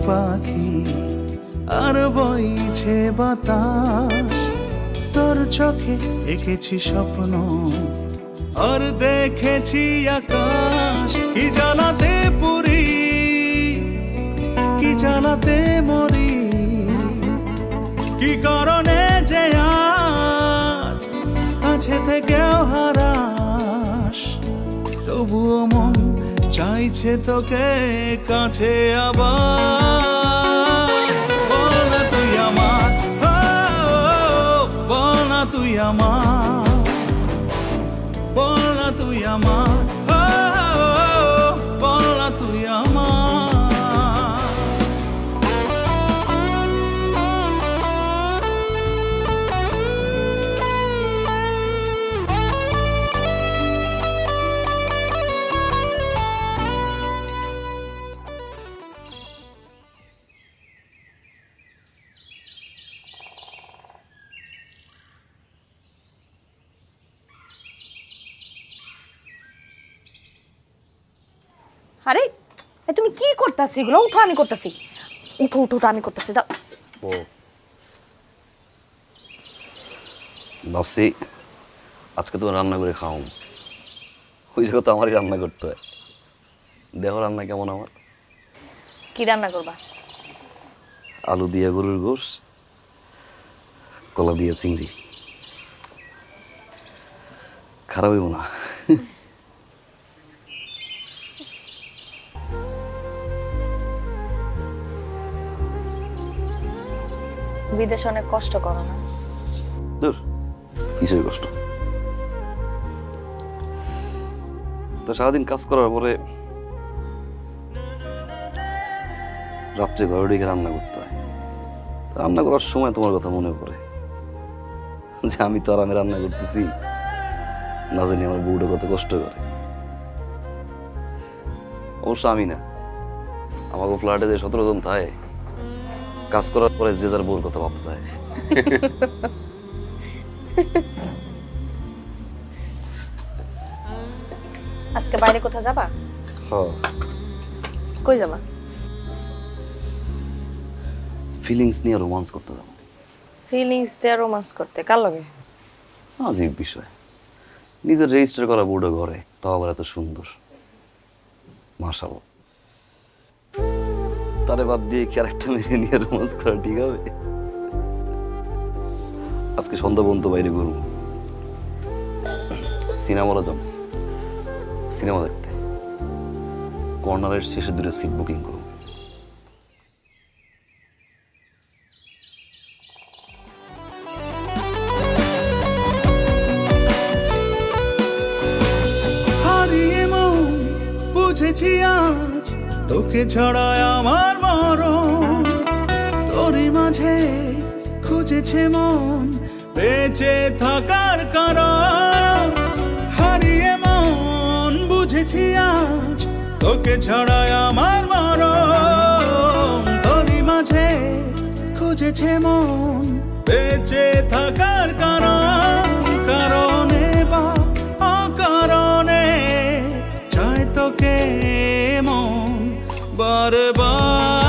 পাখি আর বইছে বাতাস, তোর চোখে এঁকেছি স্বপ্ন আর দেখেছি আকাশ। কি জ্বালাতে পুরি, কি জ্বালাতে মরি, কি কারণে যে আজ কাছে থেকেও হারাস। তবুও মন চাইছে তোকে কাছে আবার। বল না তুই আমার, বল না তুই আমার, বল না তুই আমার, বল না তুই আমার। আরে তুমি কি করতেছ? এগুলো উঠো, আমি করতেছি। উঠো উঠো উঠো, আমি করতেছি। দাও। ও ভাবছি আজকে তো রান্না করে খাও, ওই জায়গা তো আমারই রান্না করতে হয়। দেখো রান্না কেমন আমার। কি রান্না করবা? আলু দিয়ে গরুর গোশ, কলা দিয়ে চিংড়ি। খারাপ হইব না? বিদেশে অনেক কষ্ট করো না? দূর, কিসের কষ্ট। তো সারাদিন কাজ করার পরে রাত্রে ঘরে ঢুকে রান্না করতে হয়। রান্না করার সময় তোমার কথা মনে পড়ে যে আমি তো আরামে রান্না করতেছি, না জানি আমার বউটা কত কষ্ট করে। অবশ্য আমি না, আমাকে ফ্ল্যাটে যে 17 জন থাকে, কাজ করার পরে যে যার বউর কথা ভাবতে হয়। আজকে বাইরে কোথাও যাবা? কই যাবা? ফিলিংস নিয়ে রোমান্স করতে যাবো। ফিলিংস দিয়ে রোমান্স করতে? কার লগে? আজীব বিষয়, নিজের রেজিস্টার করা বউটা ঘরে, তাও আবার এত সুন্দর, মাশাআল্লাহ। তারে বাদ দিয়ে ক্যারেক্টার মেরে নিয়ে রোমান্স করা ঠিক হবে? আজকে সন্ধ্যা পর্যন্ত বাইরে ঘুরবো, সিনেমারা যাব, সিনেমা দেখতে। কর্নারের শেষে 2টা সিট বুকিং করব। হারিয়ে মন বুঝেছি আজ তোকে ছাড়ায় আমার মরণ। তোরই মাঝে খুঁজেছে মন বেঁচে থাকার কারণ। হারিয়ে মন বুঝেছি আজ তোকে ছাড়ায় আমার মরণ। তোরই মাঝে খুঁজেছে মন বেঁচে থাকার কারণ। কারণে বা অকারণে চাই তোকে মন বারবার।